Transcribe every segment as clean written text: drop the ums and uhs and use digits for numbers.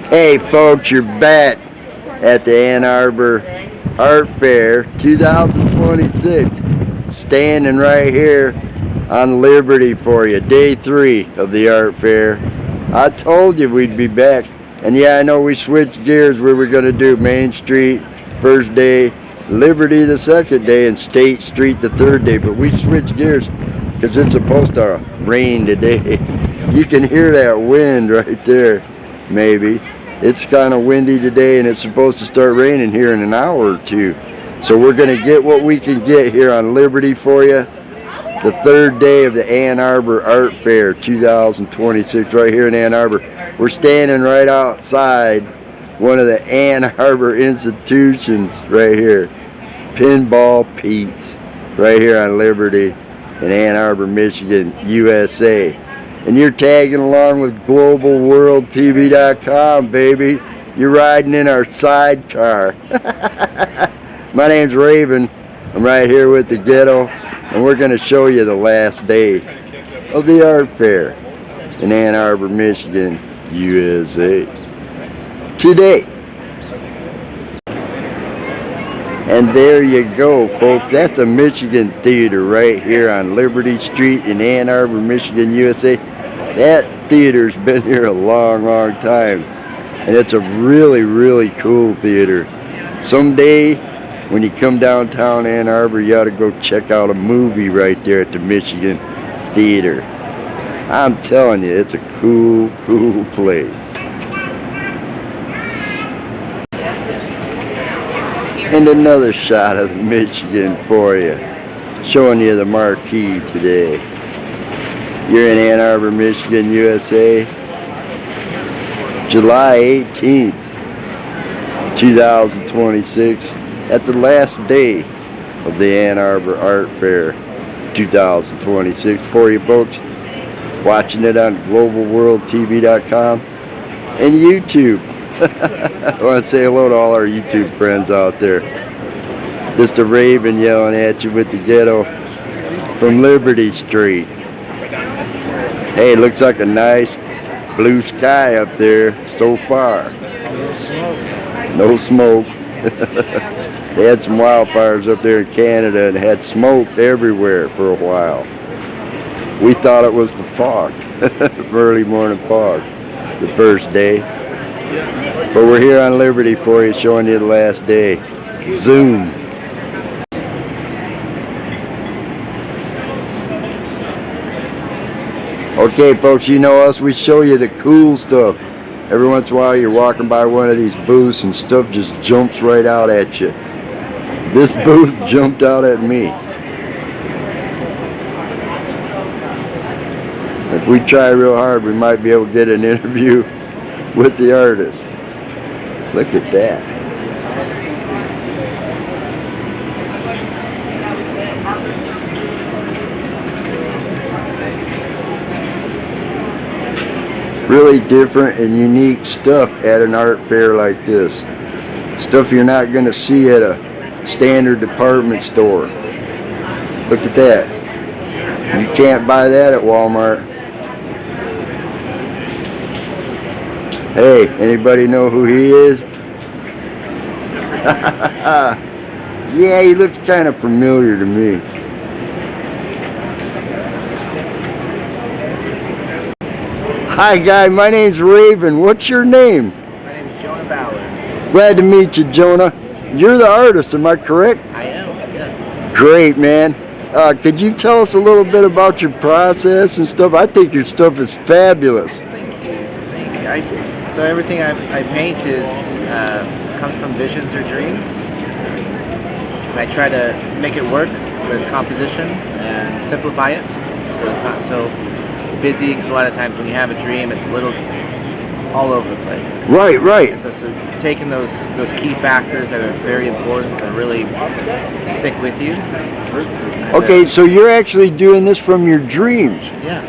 Hey folks, you're back at the Ann Arbor Art Fair 2026. Standing right here on Liberty for you, day 3 of the Art Fair. I told you we'd be back. And yeah, I know we switched gears. We were going to do Main Street first day, Liberty the second day, and State Street the third day. But we switched gears because it's supposed to rain today. You can hear that wind right there, maybe. It's kind of windy today, and it's supposed to start raining here in an hour or two. So we're going to get what we can get here on Liberty for you. The third day of the Ann Arbor Art Fair 2026 right here in Ann Arbor. We're standing right outside one of the Ann Arbor institutions right here. Pinball Pete's right here on Liberty in Ann Arbor, Michigan, USA. And you're tagging along with globalworldtv.com, baby. You're riding in our sidecar. My name's Raven. I'm right here with the Ghetto, and we're going to show you the last day of the art fair in Ann Arbor, Michigan, USA. Today. And there you go, folks. That's a Michigan theater right here on Liberty Street in Ann Arbor, Michigan, USA. That theater's been here a long, long time. And it's a really, really cool theater. Someday, when you come downtown Ann Arbor, you ought to go check out a movie right there at the Michigan Theater. I'm telling you, it's a cool, cool place. And another shot of Michigan for you, showing you the marquee today. You're in Ann Arbor, Michigan, USA, July 18th, 2026, at the last day of the Ann Arbor Art Fair 2026 for you folks, watching it on globalworldtv.com and YouTube. I want to say hello to all our YouTube friends out there. Just a Raven yelling at you with the Ghetto from Liberty Street. Hey, it looks like a nice blue sky up there so far. No smoke. They had some wildfires up there in Canada and had smoke everywhere for a while. We thought it was the fog, early morning fog, the first day. But we're here on Liberty for you, showing you the last day. Zoom. Okay, folks, you know us. We show you the cool stuff. Every once in a while, you're walking by one of these booths and stuff just jumps right out at you. This booth jumped out at me. If we try real hard, we might be able to get an interview with the artist. Look at that. Really different and unique stuff at an art fair like this. Stuff you're not going to see at a standard department store. Look at that. You can't buy that at Walmart. Hey, anybody know who he is? Yeah, he looks kind of familiar to me. Hi, guy. My name's Raven. What's your name? My name is Jonah Ballard. Glad to meet you, Jonah. You're the artist, am I correct? I am, yes. Great, man. Could you tell us a little bit about your process and stuff? I think your stuff is fabulous. Thank you. Thank you. So everything I paint comes from visions or dreams. And I try to make it work with composition and simplify it so it's not so busy, because a lot of times when you have a dream, it's a little all over the place. Right, right. And so taking those key factors that are very important that really stick with you. Okay, so you're actually doing this from your dreams. Yeah.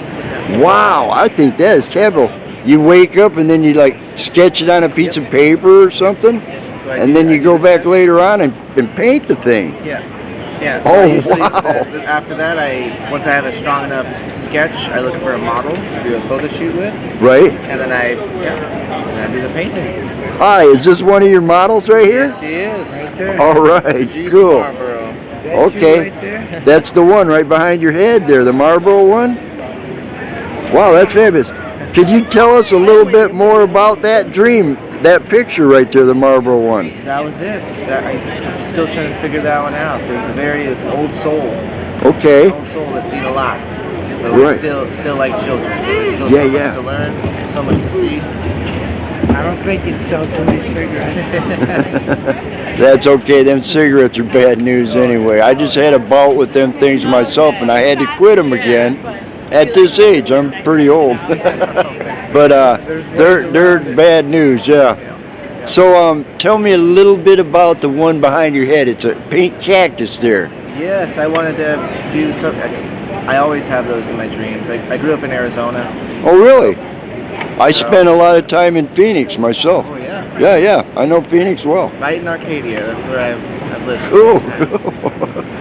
Wow, I think that is capital. You wake up and then you like sketch it on a piece of paper or something, and then you go back later on and paint the thing. Yeah. Yeah, so usually after that, once I have a strong enough sketch, I look for a model to do a photo shoot with. Right. And then I do the painting. Hi, is this one of your models right here? Yes, he is. Right there. All right, cool. Arbor. Okay, that's the one right behind your head there, the Marlboro one? Wow, that's fabulous. Could you tell us a little bit more about that dream, that picture right there, the Marlboro one? That was it. I'm still trying to figure that one out. It's an old soul. Okay. An old soul that's seen a lot. But Right. still like children. There's still so much to learn, so much to see. I don't think you'd sell too many cigarettes. That's okay, them cigarettes are bad news anyway. I just had a bout with them things myself and I had to quit them again. At this age, I'm pretty old. But they're bad news, yeah. So tell me a little bit about the one behind your head. It's a pink cactus there. Yes, I wanted to do something. I always have those in my dreams. I grew up in Arizona. Oh really? I spent a lot of time in Phoenix myself. Oh yeah? Yeah, I know Phoenix well. Right in Arcadia, that's where I've lived. Cool.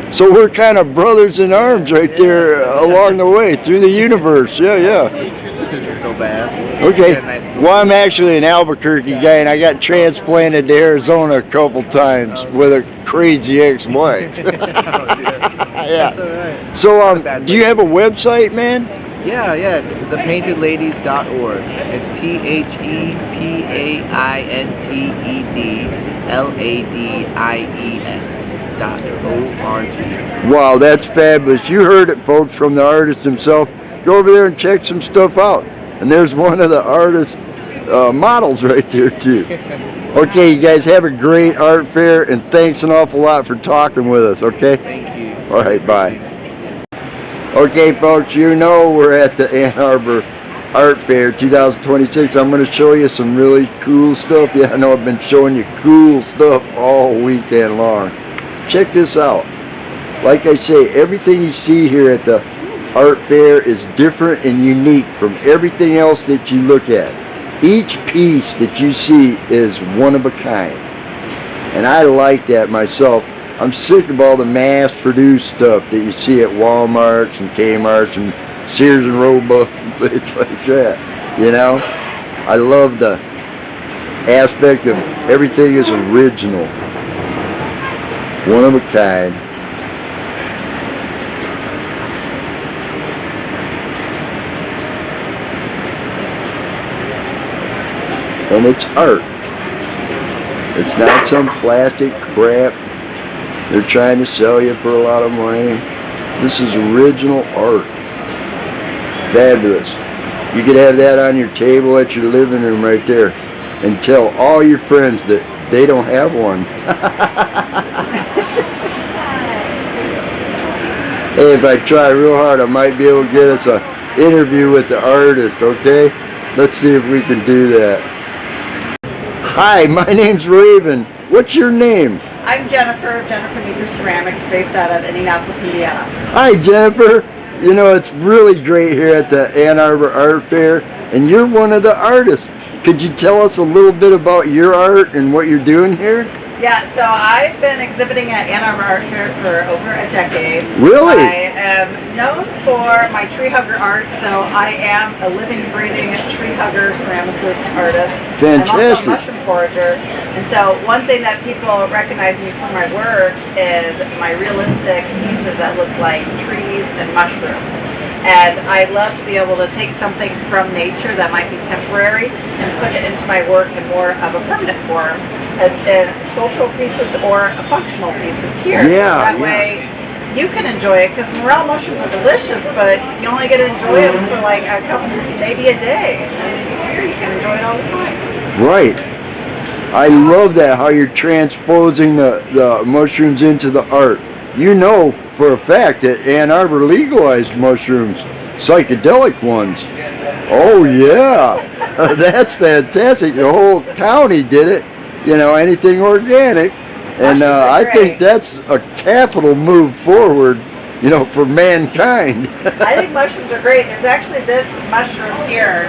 So we're kind of brothers in arms right there along the way through the universe. Yeah. This isn't so bad. Okay. Nice Well, I'm actually an Albuquerque guy, and I got transplanted to Arizona a couple times with a crazy ex-wife. That's all right. So, do you have a website, man? Yeah, it's thepaintedladies.org. It's ThePaintedLadies.org. Wow, that's fabulous. You heard it, folks, from the artist himself. Go over there and check some stuff out. And there's one of the artist models right there, too. Okay, you guys have a great art fair, and thanks an awful lot for talking with us, okay? Thank you. All right, bye. Okay, folks, you know we're at the Ann Arbor Art Fair 2026. I'm going to show you some really cool stuff. Yeah, I know I've been showing you cool stuff all weekend long. Check this out. Like I say, everything you see here at the Art Fair is different and unique from everything else that you look at. Each piece that you see is one of a kind. And I like that myself. I'm sick of all the mass-produced stuff that you see at Walmarts and Kmart's and Sears and Roebuck and places like that. You know, I love the aspect of everything is original, one of a kind. And it's art. It's not some plastic crap they're trying to sell you for a lot of money. This is original art. Fabulous. You could have that on your table at your living room right there and tell all your friends that they don't have one. Hey, if I try real hard, I might be able to get us an interview with the artist, okay? Let's see if we can do that. Hi, my name's Raven. What's your name? I'm Jennifer Meeker Ceramics, based out of Indianapolis, Indiana. Hi, Jennifer. You know, it's really great here at the Ann Arbor Art Fair, and you're one of the artists. Could you tell us a little bit about your art and what you're doing here? Yeah, so I've been exhibiting at Ann Arbor Art Fair for over a decade. Really? I am known for my tree hugger art, so I am a living, breathing tree hugger, ceramicist, artist. Fantastic. I'm also a mushroom forager. And so one thing that people recognize me for my work is my realistic pieces that look like trees and mushrooms. And I love to be able to take something from nature that might be temporary and put it into my work in more of a permanent form as in sculptural pieces or functional pieces here. Yeah, so that way you can enjoy it, because morel mushrooms are delicious, but you only get to enjoy them for like a couple, maybe a day. And here you can enjoy it all the time. Right. I love that, how you're transposing the mushrooms into the art. You know for a fact that Ann Arbor legalized mushrooms, psychedelic ones. Oh yeah, that's fantastic. The whole county did it, you know, anything organic. And I think that's a capital move forward, you know, for mankind. I think mushrooms are great. There's actually this mushroom here.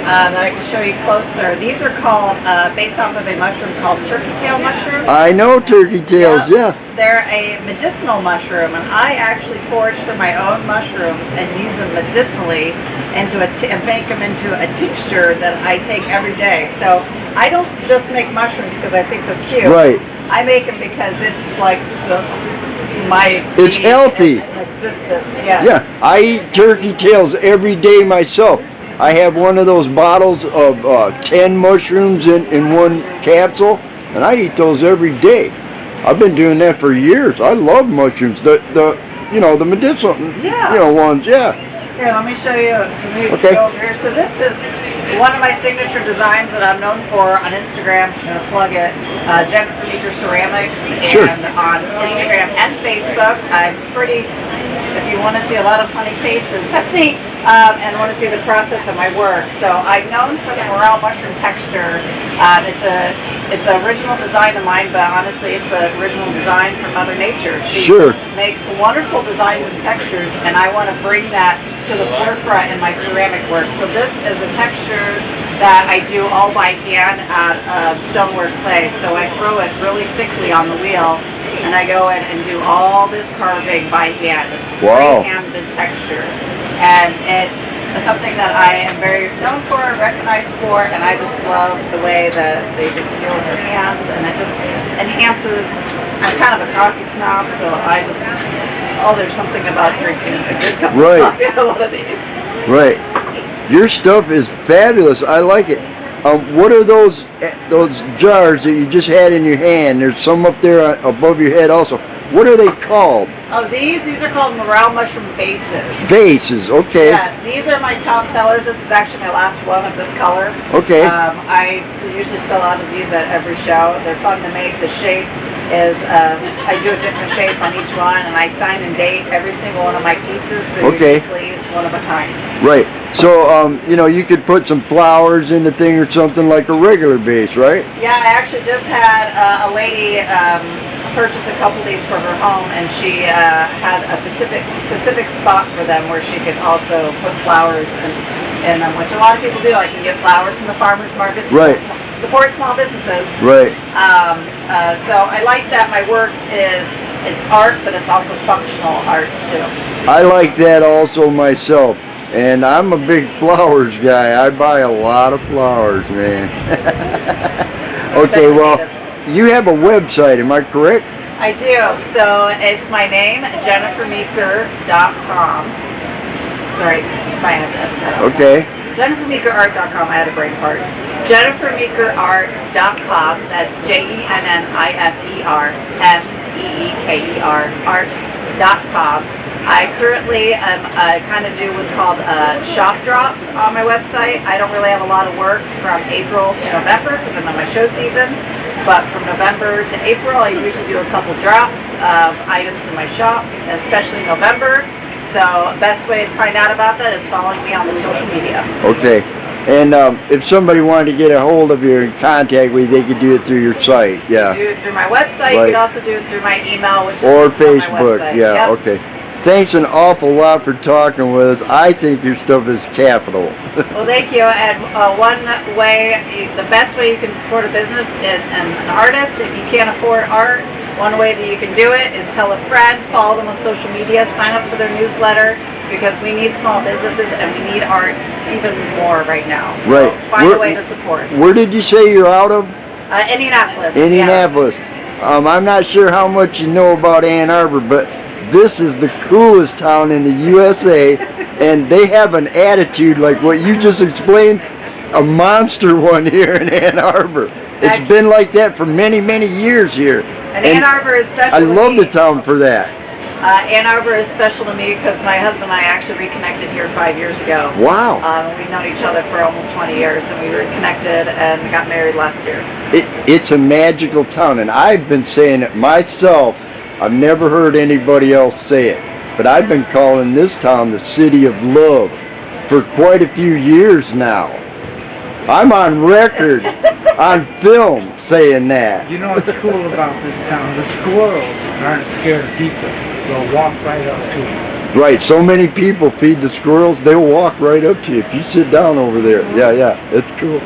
that I can show you closer. These are called, based off of a mushroom called turkey tail mushrooms. I know turkey tails, yeah. They're a medicinal mushroom, and I actually forage for my own mushrooms and use them medicinally and make them into a tincture that I take every day. So I don't just make mushrooms because I think they're cute. Right. I make them because it's like my It's healthy. Existence. Yes. Yeah, I eat turkey tails every day myself. I have one of those bottles of 10 mushrooms in one capsule, and I eat those every day. I've been doing that for years. I love mushrooms. The medicinal ones, yeah. Here, let me show you. Let me Okay. go over here. So this is one of my signature designs that I'm known for on Instagram. I'm going to plug it. Jennifer Meeker Ceramics. Sure. And on Instagram and Facebook. I'm pretty, if you want to see a lot of funny faces, that's me. And want to see the process of my work. So I'm known for the morel mushroom texture. It's an original design of mine, but honestly it's an original design from Mother Nature. She makes wonderful designs and textures, and I want to bring that to the forefront in my ceramic work. So this is a texture that I do all by hand out of stonework clay. So I throw it really thickly on the wheel, and I go in and do all this carving by hand. It's free-handed texture. And it's something that I am very known for, recognized for, and I just love the way that they just feel in their hands, and it just enhances. I'm kind of a coffee snob, so I just, there's something about drinking a good cup of coffee out of one of these. Right. Your stuff is fabulous. I like it. What are those jars that you just had in your hand? There's some up there above your head also. What are they called? Oh, these are called morel mushroom bases. Bases, okay. Yes, these are my top sellers. This is actually my last one of this color. Okay. I usually sell out of these at every show. They're fun to make. The shape is, I do a different shape on each one, and I sign and date every single one of my pieces. They're uniquely one of a kind. Right. So, you could put some flowers in the thing or something like a regular base, right? Yeah, I actually just had a lady purchase a couple of these for her home, and she had a specific spot for them where she could also put flowers in them, which a lot of people do. I can get flowers from the farmers markets. Right. Support small businesses. Right. So I like that my work it's art, but it's also functional art too. I like that also myself. And I'm a big flowers guy. I buy a lot of flowers, man. Okay, well, you have a website, am I correct? I do. So it's my name, jennifermeeker.com. Sorry, if I had that. Okay. jennifermeekerart.com. I had a brain fart. jennifermeekerart.com. That's JenniferMeeker art.com. I currently kind of do what's called shop drops on my website. I don't really have a lot of work from April to November because I'm in my show season. But from November to April, I usually do a couple drops of items in my shop, especially November. So best way to find out about that is following me on the social media. Okay. And if somebody wanted to get a hold of you and contact me, they could do it through your site. Yeah. You can do it through my website. Right. You can also do it through my email, which is or listed on my Facebook. website. Yeah. Yep. Okay. Thanks an awful lot for talking with us. I think your stuff is capital. Well, thank you. And one way, the best way you can support a business and an artist, if you can't afford art, one way that you can do it is tell a friend, follow them on social media, sign up for their newsletter, because we need small businesses and we need arts even more right now. So find a way to support. Where did you say you're out of? Indianapolis. Indianapolis. Yeah. I'm not sure how much you know about Ann Arbor, but this is the coolest town in the USA, and they have an attitude like what you just explained, a monster one here in Ann Arbor. It's been like that for many, many years here. And Ann Arbor is special. I love the town for that. Ann Arbor is special to me because my husband and I actually reconnected here 5 years ago. Wow. We've known each other for almost 20 years, and we reconnected and got married last year. It's a magical town, and I've been saying it myself. I've never heard anybody else say it, but I've been calling this town the City of Love for quite a few years now. I'm on record, on film, saying that. You know what's cool about this town? The squirrels aren't scared of people. They'll walk right up to them. Right, so many people feed the squirrels, they'll walk right up to you if you sit down over there. Yeah, it's cool.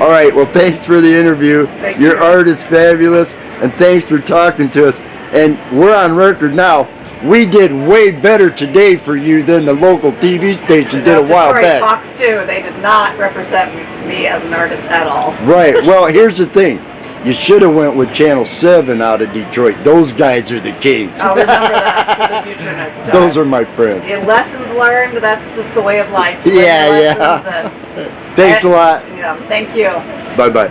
All right, well, thanks for the interview. Thank Your you. art is fabulous, and thanks for talking to us. And we're on record now. We did way better today for you than the local TV station did a while Detroit back. Fox 2, they did not represent me as an artist at all. Right, well, here's the thing. You should have went with Channel 7 out of Detroit. Those guys are the kings. I'll remember that for the future next time. Those are my friends. Yeah, lessons learned, that's just the way of life. You Yeah, learn your yeah. lessons Thanks a lot. Yeah, thank you. Bye-bye.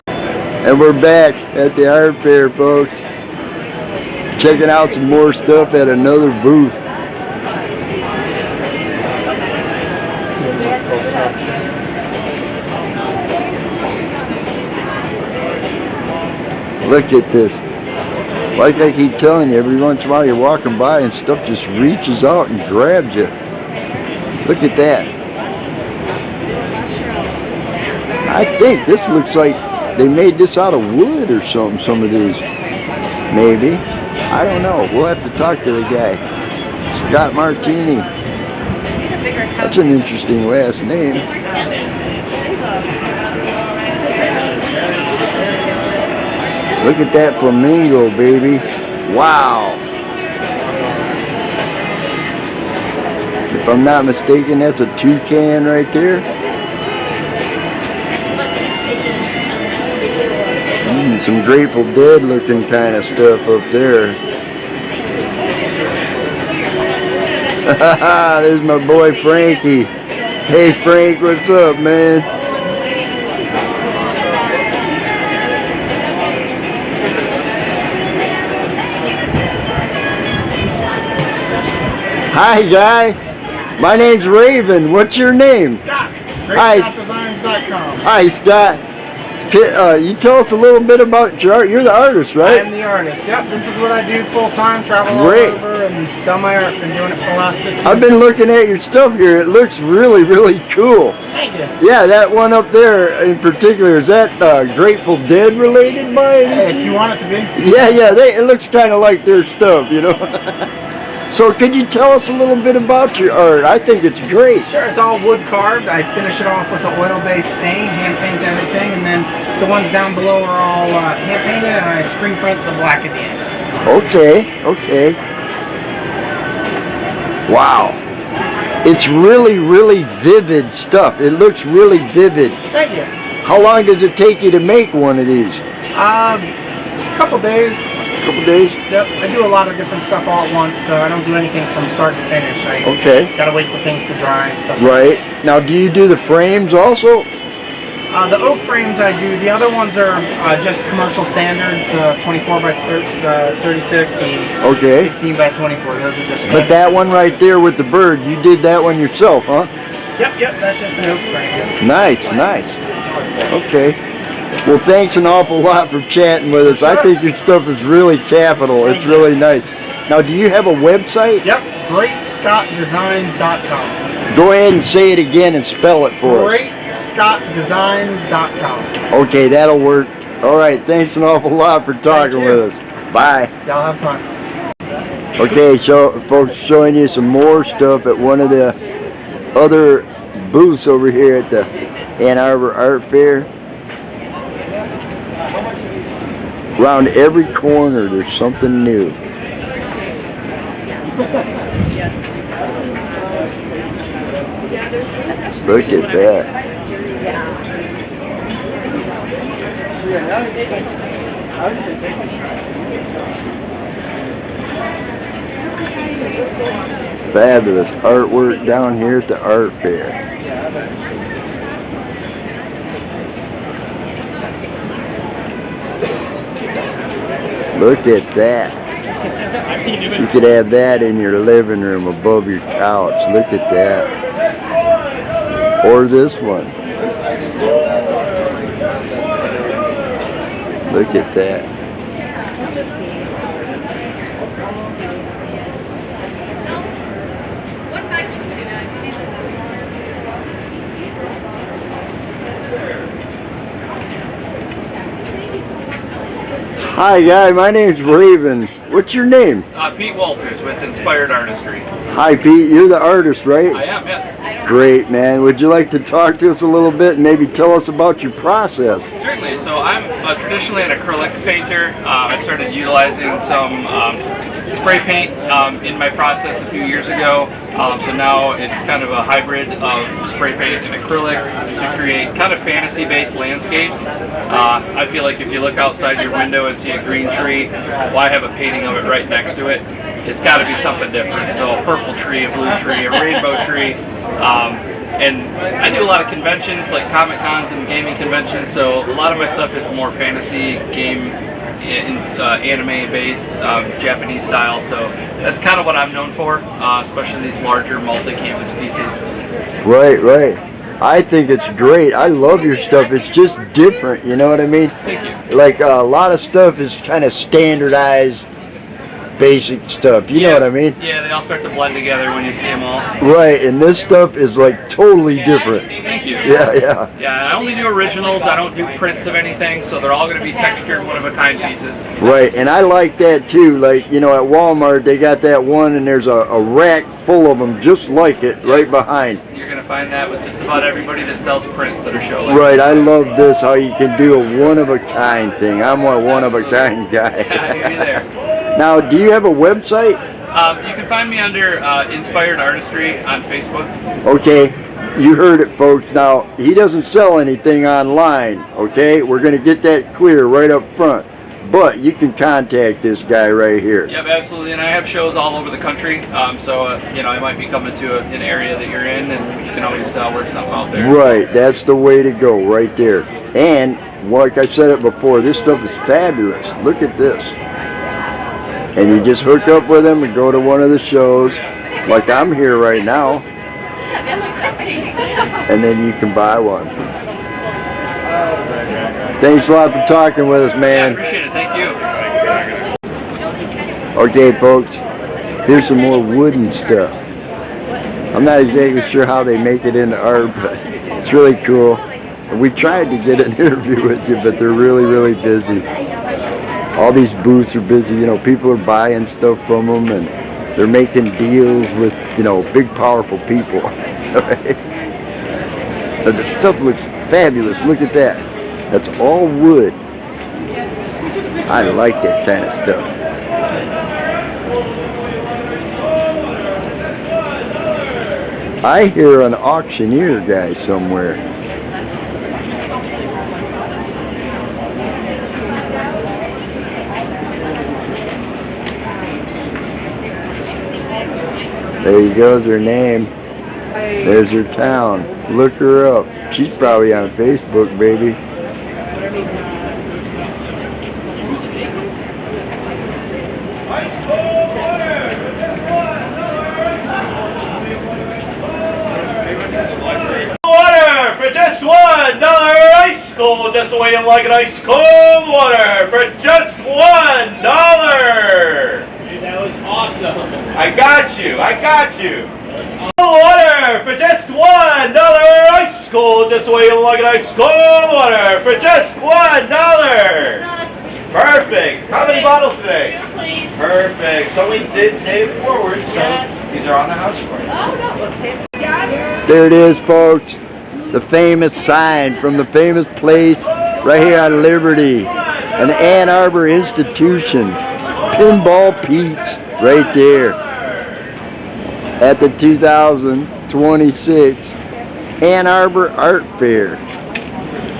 And we're back at the art fair, folks. Checking out some more stuff at another booth. Look at this. Like I keep telling you, every once in a while you're walking by and stuff just reaches out and grabs you. Look at that. I think this looks like they made this out of wood or something, some of these. Maybe. I don't know. We'll have to talk to the guy. Scott Martini. That's an interesting last name. Look at that flamingo, baby. Wow. If I'm not mistaken, that's a toucan right there. Some Grateful Dead looking kind of stuff up there. There's my boy Frankie. Hey Frank, what's up, man? Hi, guy. My name's Raven. What's your name? Scott. Hi. GreatScottDesigns.com. Hi, Scott. You tell us a little bit about your art. You're the artist, I right? am the artist. Yep, this is what I do full time, travel Great. all over and sell my art. Been doing it for the last 15 I've been looking at your stuff here. It looks really, really cool. Thank you. Yeah, that one up there in particular, is that Grateful Dead related by Hey, any if you want it to be. Yeah, it looks kind of like their stuff, you know. So could you tell us a little bit about your art? I think it's great. Sure, it's all wood carved. I finish it off with an oil-based stain, hand paint everything, and then the ones down below are all hand painted, and I screen print the black at the end. Okay. Wow. It's really, really vivid stuff. It looks really vivid. Thank you. How long does it take you to make one of these? Couple days. Couple days? Yep, I do a lot of different stuff all at once, so I don't do anything from start to finish. Okay. Gotta wait for things to dry and stuff. Right. Now, do you do the frames also? The oak frames I do. The other ones are just commercial standards, 24 by 36 and Okay. 16 by 24. Those are just. But that one right there with the bird, you did that one yourself, huh? Yep. That's just an oak frame. Yep. Nice. Okay. Well, thanks an awful lot for chatting with us. I think your stuff is really capital. It's really nice. Now, do you have a website? Yep. GreatScottDesigns.com. Go ahead and say it again and spell it for us. GreatScottDesigns.com. Okay, that'll work. All right, thanks an awful lot for talking you. with us. Bye. Y'all have fun. Okay, so folks, showing you some more stuff at one of the other booths over here at the Ann Arbor Art Fair. Around every corner, there's something new. Look at that. Fabulous artwork down here at the art fair. Look at that. You could have that in your living room above your couch. Look at that. Or this one. Look at that. Hi guy, my name's Raven. What's your name? Pete Walters with Inspired Artistry. Hi, Pete. You're the artist, right? I am, yes. Great, man. Would you like to talk to us a little bit and maybe tell us about your process? Certainly. So I'm traditionally an acrylic painter. I started utilizing some spray paint in my process a few years ago. So now it's kind of a hybrid of spray paint and acrylic to create kind of fantasy-based landscapes. I feel like if you look outside your window and see a green tree, well, I have a painting of it right next to it. It's got to be something different. So a purple tree, a blue tree, a rainbow tree. And I do a lot of conventions like Comic Cons and gaming conventions, so a lot of my stuff is more fantasy, game, anime based, Japanese style, so that's kind of what I'm known for, especially these larger multi-canvas pieces. Right, right. I think it's great. I love your stuff. It's just different, you know what I mean? Thank you. Like a lot of stuff is kind of standardized, basic stuff. You know what I mean? Yeah, they all start to blend together when you see them all. Right, and this stuff is like totally different. Thank you. Yeah, yeah. Yeah, I only do originals. I don't do prints of anything, so they're all going to be textured, one-of-a-kind pieces. Right, and I like that too. Like, you know, at Walmart, they got that one, and there's a rack full of them just like it right behind. You're going to find that with just about everybody that sells prints that are show like Right, I love this, how you can do a one-of-a-kind thing. I'm a one-of-a-kind guy. I hear you there. Now, do you have a website? You can find me under Inspired Artistry on Facebook. Okay, you heard it, folks. Now, he doesn't sell anything online, okay? We're going to get that clear right up front. But you can contact this guy right here. Yep, absolutely. And I have shows all over the country. So, you know, I might be coming to an area that you're in, and you can always work something out there. Right, that's the way to go right there. And, like I said it before, this stuff is fabulous. Look at this. And you just hook up with them and go to one of the shows, like I'm here right now, and then you can buy one. Thanks a lot for talking with us, Yeah, I man. appreciate it. Thank you. Okay, folks, here's some more wooden stuff. I'm not exactly sure how they make it into art, but it's really cool. And we tried to get an interview with you, but they're really, really busy. All these booths are busy, you know, people are buying stuff from them, and they're making deals with, you know, big, powerful people. And the stuff looks fabulous. Look at that. That's all wood. I like that kind of stuff. I hear an auctioneer guy somewhere. There you goes her name. There's her town. Look her up. She's probably on Facebook, baby. Water for just $1 ice cold, just the way you like it, ice cold water for just $1. That was awesome. I got you. Water for just $1 ice cold, just the way you like it, ice cold water for just $1. Perfect. How many bottles today? Perfect. So we did pay it forward, so these are on the house for you. There it is, folks. The famous sign from the famous place right here on Liberty. An Ann Arbor institution. Pinball Pete's right there. At the 2026 Ann Arbor Art Fair.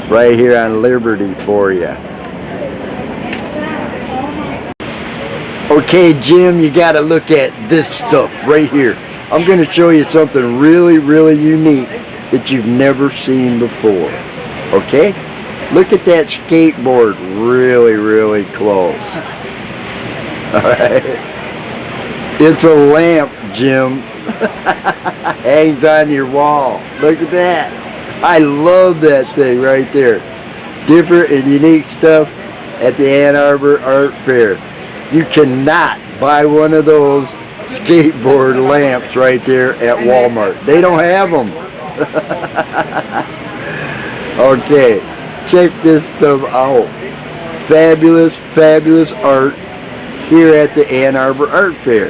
Right here on Liberty for you. Okay, Jim, you got to look at this stuff right here. I'm going to show you something really, really unique that you've never seen before. Okay? Look at that skateboard really, really close. Alright? It's a lamp, Jim. Hangs on your wall. Look at that. I love that thing right there. Different and unique stuff at the Ann Arbor Art Fair. You cannot buy one of those skateboard lamps right there at Walmart. They don't have them. Okay, check this stuff out. Fabulous, fabulous art. here at the Ann Arbor Art Fair.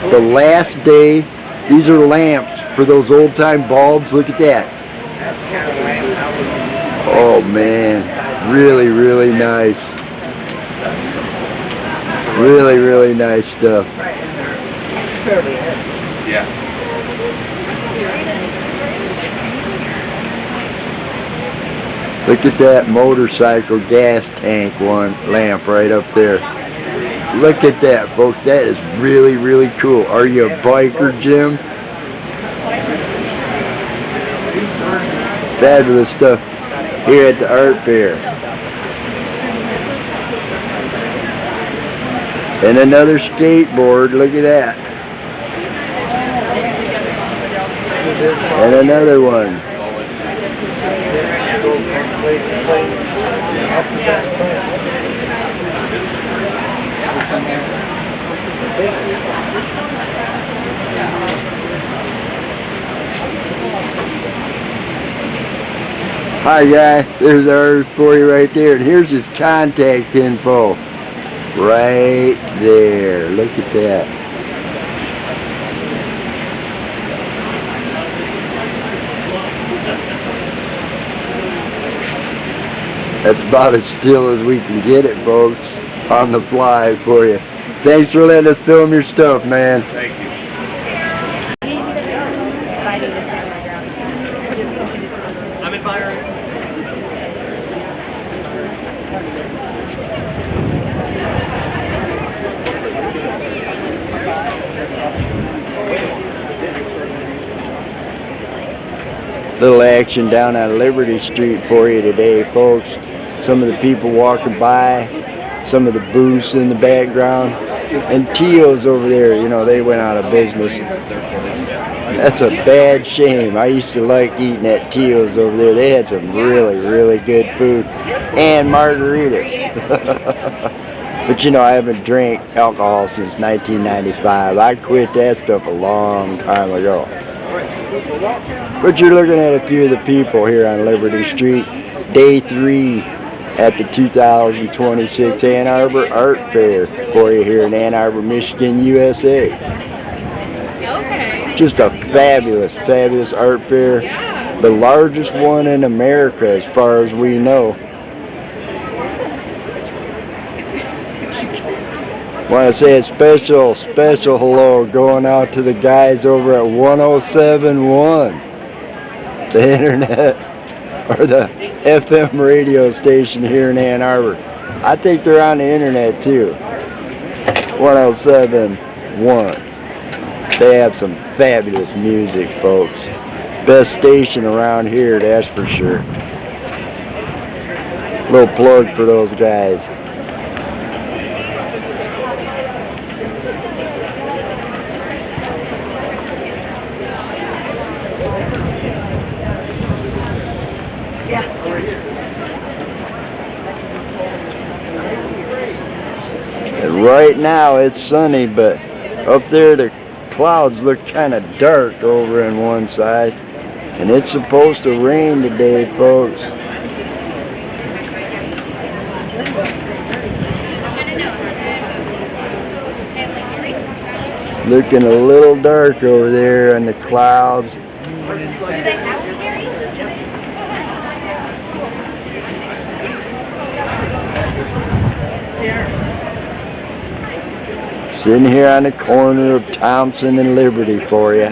The last day, these are lamps for those old time bulbs. Look at that. Oh man, really, really nice. Really, really nice stuff. Yeah. Look at that motorcycle gas tank one lamp right up there. Look at that, folks. That is really, really cool. Are you a biker, Jim? Fabulous stuff here at the art fair. And another skateboard. Look at that. And another one. Hi guys, there's ours for you right there, and here's his contact info. Right there, look at that. That's about as still as we can get it, folks, on the fly for you. Thanks for letting us film your stuff, man. Thank you. I'm admiring. Little action down on Liberty Street for you today, folks. Some of the people walking by, some of the booths in the background, and Tio's over there, you know, they went out of business. That's a bad shame. I used to like eating at Tio's over there. They had some really, really good food and margaritas. But you know, I haven't drank alcohol since 1995. I quit that stuff a long time ago. But you're looking at a few of the people here on Liberty Street. Day 3 at the 2026 Ann Arbor Art Fair for you here in Ann Arbor, Michigan, USA. Just a fabulous, fabulous art fair. The largest one in America as far as we know. Want to say a special, special hello going out to the guys over at 1071. The internet, or the FM radio station here in Ann Arbor. I think they're on the internet too. 1071. They have some fabulous music, folks. Best station around here, that's for sure. Little plug for those guys. Right now it's sunny, but up there the clouds look kind of dark over on one side, and it's supposed to rain today, folks. It's looking a little dark over there in the clouds. Sitting here on the corner of Thompson and Liberty for you.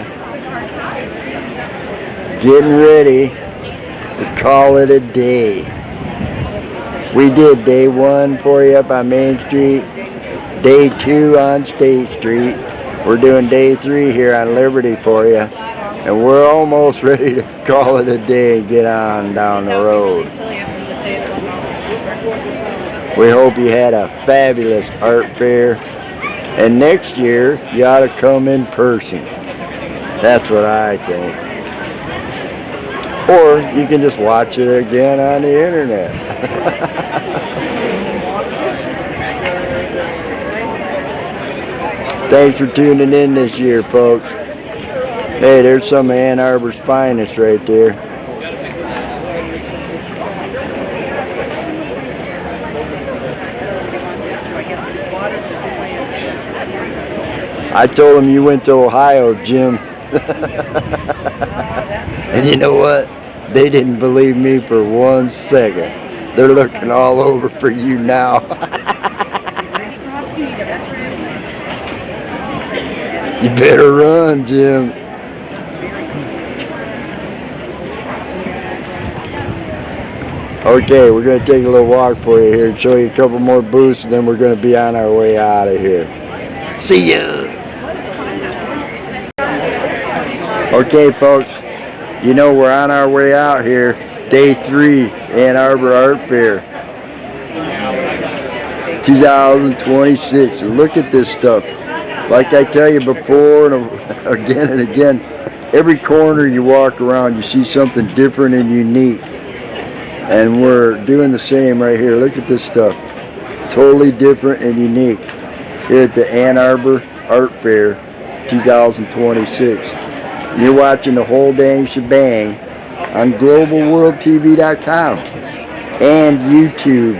Getting ready to call it a day. We did day 1 for you up on Main Street, day 2 on State Street. We're doing day 3 here on Liberty for you. And we're almost ready to call it a day and get on down the road. We hope you had a fabulous art fair. And next year, you ought to come in person. That's what I think. Or you can just watch it again on the internet. Thanks for tuning in this year, folks. Hey, there's some of Ann Arbor's finest right there. I told them you went to Ohio, Jim. And you know what? They didn't believe me for 1 second. They're looking all over for you now. You better run, Jim. Okay, we're going to take a little walk for you here and show you a couple more booths, and then we're going to be on our way out of here. See ya! Okay, folks, you know we're on our way out here. Day 3, Ann Arbor Art Fair 2026. Look at this stuff. Like I tell you before and again and again, every corner you walk around you see something different and unique. And we're doing the same right here. Look at this stuff. Totally different and unique here at the Ann Arbor Art Fair 2026. You're watching the whole dang shebang on globalworldtv.com and YouTube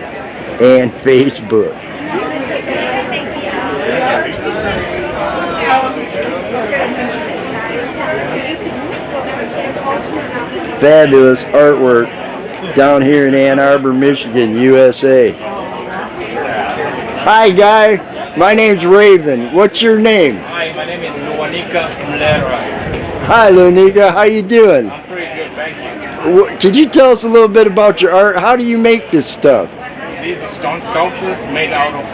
and Facebook. Fabulous artwork down here in Ann Arbor, Michigan, USA. Hi, guy. My name's Raven. What's your name? Hi, my name is Luanika Mlera. Hi, Luanika. How you doing? I'm pretty good, thank you. Could you tell us a little bit about your art? How do you make this stuff? These are stone sculptures made out of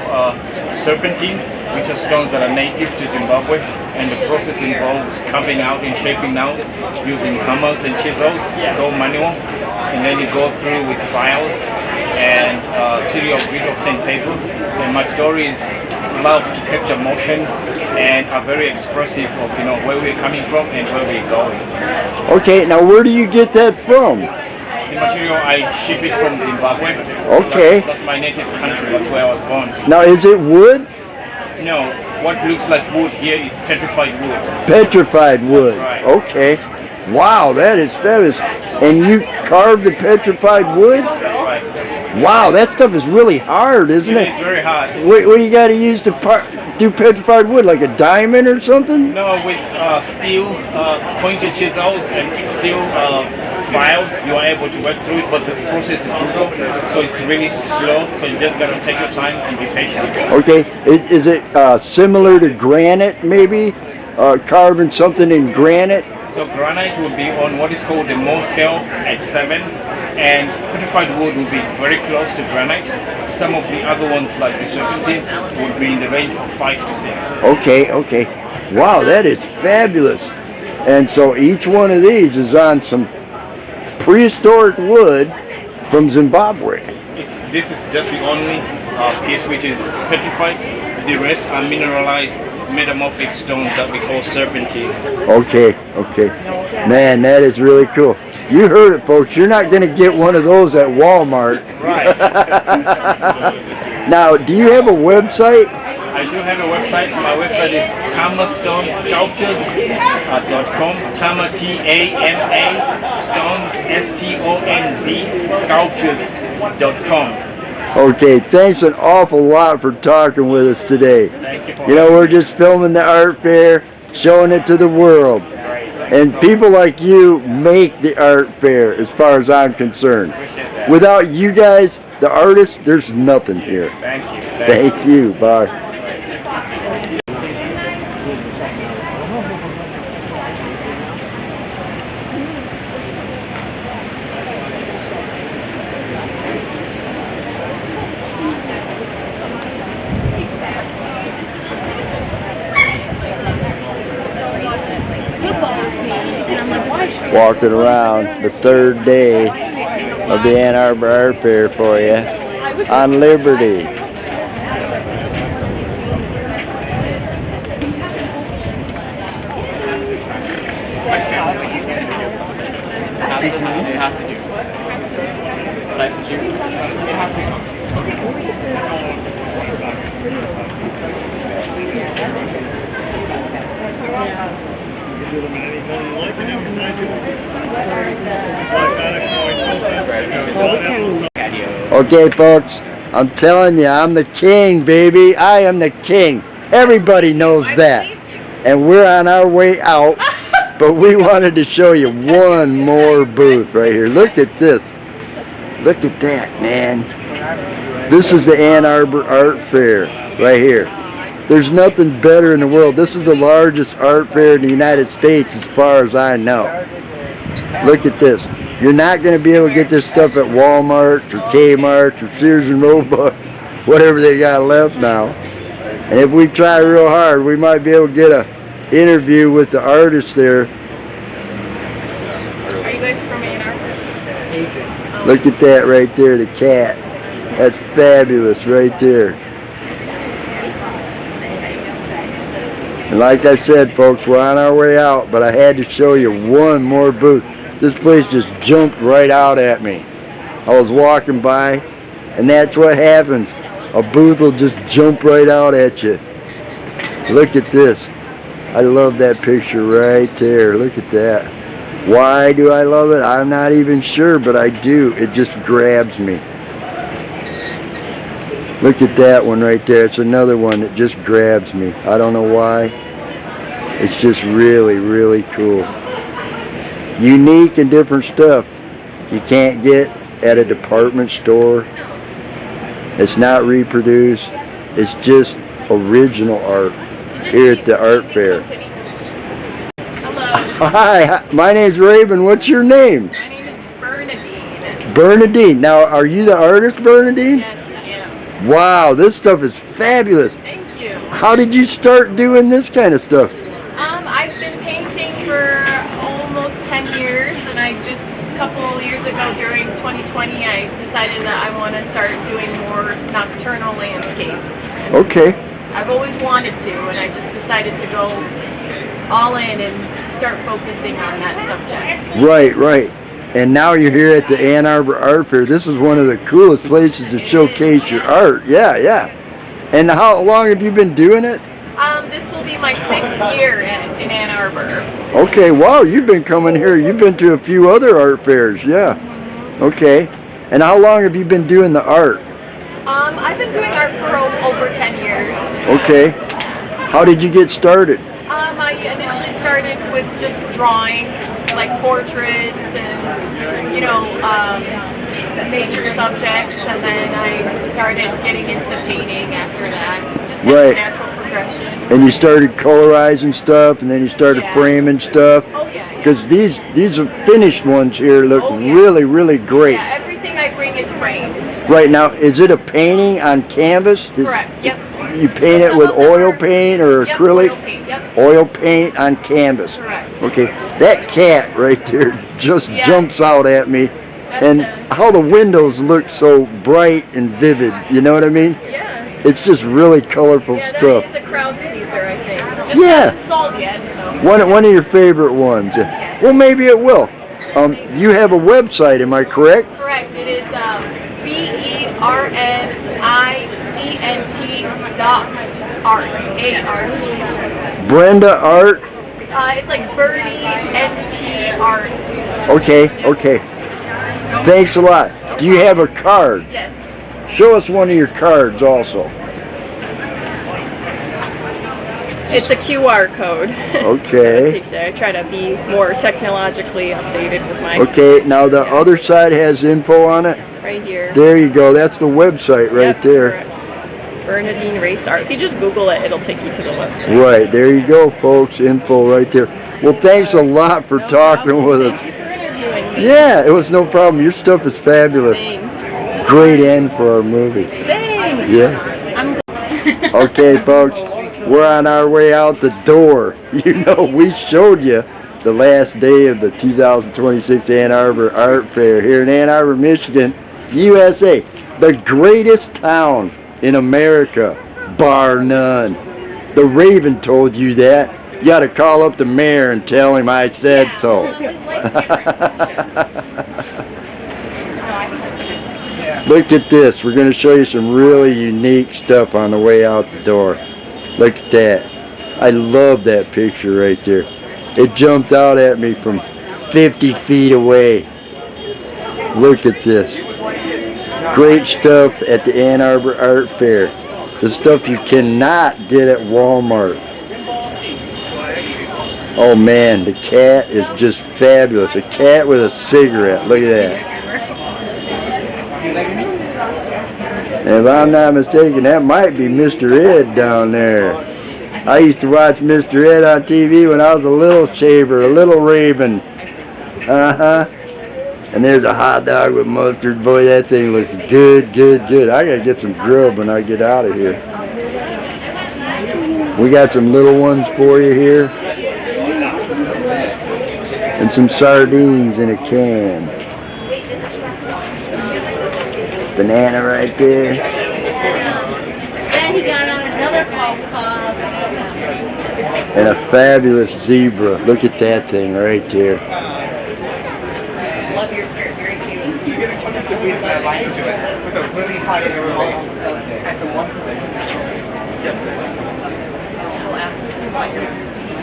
serpentines, which are stones that are native to Zimbabwe. And the process involves carving out and shaping out using hammers and chisels. It's all manual. And then you go through with files and serial grid of sandpaper. And my stories love to capture motion and are very expressive of where we're coming from and where we're going. Okay, now where do you get that from? The material, I ship it from Zimbabwe. Okay. That's my native country. That's where I was born. Now, is it wood? No, what looks like wood here is petrified wood. Petrified wood. That's right. Okay. Wow, that is fabulous. And you carved the petrified wood? That's right. Wow, that stuff is really hard, isn't it? It is very hard. What do you got to use to do petrified wood? Like a diamond or something? No, with steel pointed chisels and steel files, you are able to work through it, but the process is brutal, so it's really slow, so you just got to take your time and be patient. Okay, is it similar to granite, maybe? Carving something in granite? So granite will be on what is called the Mohs scale at 7, and petrified wood will be very close to granite. Some of the other ones, like the serpentines, would be in the range of 5 to 6. Okay, okay. Wow, that is fabulous. And so each one of these is on some prehistoric wood from Zimbabwe. This is just the only piece which is petrified. The rest are mineralized, metamorphic stones that we call serpentines. Okay, okay. Man, that is really cool. You heard it, folks. You're not going to get one of those at Walmart. Right. Now, do you have a website? I do have a website. My website is tamastonesculptures.com. Tama, T-A-M-A, stones, S-T-O-N-Z, sculptures.com. Okay, thanks an awful lot for talking with us today. Thank you for we're just filming the art fair, showing it to the world. And people like you make the art fair, as far as I'm concerned. Without you guys, the artists, there's nothing here. Thank you. Thank you. Bye. Walking around the third day of the Ann Arbor Art Fair for you on Liberty. Okay, folks, I'm telling you, I'm the king, baby. I am the king. Everybody knows that. and we're on our way out, but we wanted to show you one more booth right here. Look at this. Look at that, man. This is the Ann Arbor Art Fair right here. There's nothing better in the world. This is the largest art fair in the United States as far as I know. Look at this. You're not going to be able to get this stuff at Walmart or Kmart or Sears and Roebuck, whatever they got left now. And if we try real hard, we might be able to get a interview with the artist there. Are you guys from Ann Arbor? Look at that right there, the cat. That's fabulous right there. And like I said, folks, we're on our way out, but I had to show you one more booth. This place just jumped right out at me. I was walking by, and that's what happens. A booth will just jump right out at you. Look at this. I love that picture right there. Look at that. Why do I love it? I'm not even sure, but I do. It just grabs me. Look at that one right there. It's another one that just grabs me. I don't know why. It's just really, really cool. Unique and different stuff you can't get at a department store. It's not reproduced. It's just original art here at the art fair. Hello. Hi, my name's Raven. What's your name? My name is Bernadine. Bernadine. Now, are you the artist, Bernadine? Yes, I am. Wow, this stuff is fabulous. Thank you. How did you start doing this kind of stuff? I've been painting for almost 10 years, and I just a couple of years ago during 2020, I decided that I want to start doing more nocturnal landscapes. Okay. I've always wanted to, and I just decided to go all in and start focusing on that subject. Right, right. And now you're here at the Ann Arbor Art Fair. This is one of the coolest places to showcase your art. Yeah, yeah. And how long have you been doing it? This will be my 6th year in Ann Arbor. Okay, wow, you've been coming here. You've been to a few other art fairs, yeah. Okay. And how long have you been doing the art? I've been doing art for over 10 years. Okay. How did you get started? I initially started with just drawing, like portraits and, nature subjects, and then I started getting into painting after that. Just kind of natural progression. And you started colorizing stuff, and then you started framing stuff. Oh yeah. Because these finished ones here look really, really great. Yeah, everything I bring is framed. Right now, is it a painting on canvas? Correct. Yep. You paint it with oil paint or acrylic? Oil paint. Yep. Oil paint on canvas. Correct. Okay, that cat right there just jumps out at me. And how the windows look so bright and vivid, you know what I mean? Yeah. It's just really colorful stuff. That is a crowd pleaser, I think. Just hasn't sold yet, so. One of your favorite ones. Yes. Well, maybe it will. You have a website, am I correct? Correct. It is BERNIENT.art. A-R-T. Brenda Art? It's like Birdie NT Art. Okay, okay. Thanks a lot. Do you have a card? Yes. Show us one of your cards also. It's a QR code. Okay. I try to be more technologically updated with my. Okay, now the other side has info on it? Right here. There you go. That's the website right there. Correct. Bernadine Race Art. If you just Google it, it'll take you to the website. Right, there you go, folks. Info right there. Well, thanks a lot for talking with us. Thank you for interviewing me. Yeah, it was no problem. Your stuff is fabulous. Thanks. Great end for our movie. Thanks. Yeah. Okay, folks. We're on our way out the door. You know, we showed you the last day of the 2026 Ann Arbor Art Fair here in Ann Arbor, Michigan, USA. The greatest town in America, bar none. The Raven told you that. You got to call up the mayor and tell him I said so. Look at this. We're going to show you some really unique stuff on the way out the door. Look at that. I love that picture right there. It jumped out at me from 50 feet away. Look at this. Great stuff at the Ann Arbor Art Fair. The stuff you cannot get at Walmart. Oh man, the cat is just fabulous. A cat with a cigarette. Look at that. And if I'm not mistaken, that might be Mr. Ed down there. I used to watch Mr. Ed on TV when I was a little shaver, a little raven. Uh-huh. And there's a hot dog with mustard. Boy, that thing looks good, good, good. I gotta get some grub when I get out of here. We got some little ones for you here. And some sardines in a can. Banana right there. Then he got on another phone call. And a fabulous zebra. Look at that thing right there. Love your skirt, very cute.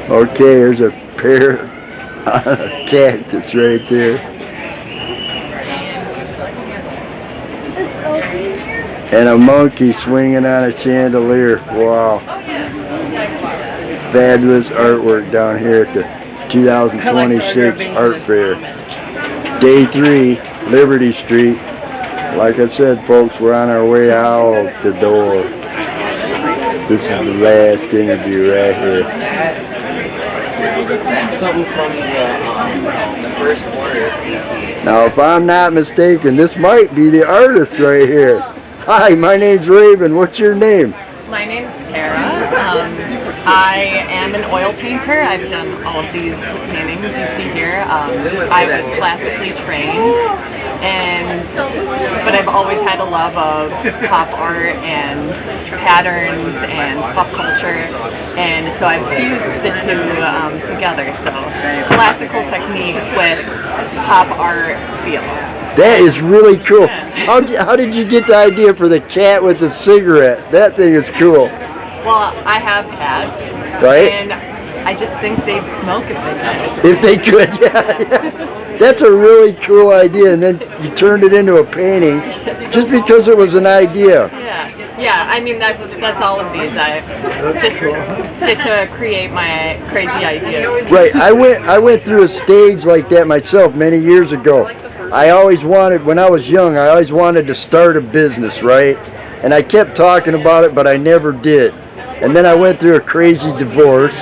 Okay, there's a pair of cactus right there. And a monkey swinging on a chandelier. Wow. Fabulous artwork down here at the 2026 Art Fair. Day 3, Liberty Street. Like I said, folks, we're on our way out the door. This is the last interview right here. Something from the first order. Now, if I'm not mistaken, this might be the artist right here. Hi, my name's Raven. What's your name? My name's Tara. I am an oil painter. I've done all of these paintings you see here. I was classically trained, but I've always had a love of pop art and patterns and pop culture, and so I've fused the two together. So classical technique with pop art feel. That is really cool. How did you get the idea for the cat with the cigarette? That thing is cool. Well, I have cats, right? And I just think they'd smoke if they could. If they could, yeah. That's a really cool idea, and then you turned it into a painting just because it was an idea. Yeah. I mean that's all of these. I just get to create my crazy ideas. Right. I went through a stage like that myself many years ago. I always wanted, when I was young, I always wanted to start a business, right? And I kept talking about it, but I never did. And then I went through a crazy divorce,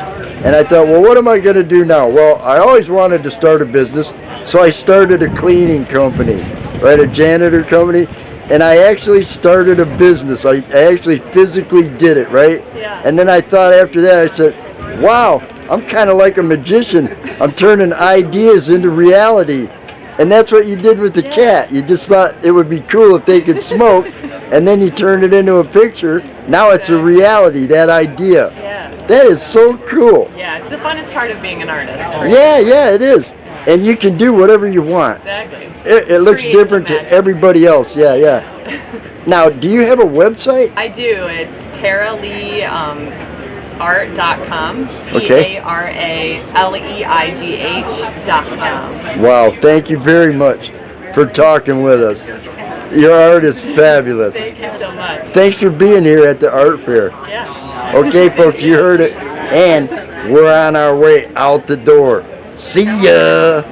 and I thought, well, what am I going to do now? Well, I always wanted to start a business, so I started a cleaning company, right, a janitor company, and I actually started a business. I actually physically did it, right? Yeah. And then I thought after that, I said, wow, I'm kind of like a magician. I'm turning ideas into reality. And that's what you did with the cat. You just thought it would be cool if they could smoke, and then you turned it into a picture. Now it's a reality, that idea. Yeah. That is so cool. Yeah, it's the funnest part of being an artist. Yeah, it is. And you can do whatever you want. Exactly. It looks different to everybody else. Yeah. Now, do you have a website? I do. It's TaraLeeArt.com. Okay. TaraLeigh.com. Wow, thank you very much for talking with us. Your art is fabulous. Thank you so much. Thanks for being here at the art fair. Yeah. Okay, folks, you heard it. And we're on our way out the door. See ya!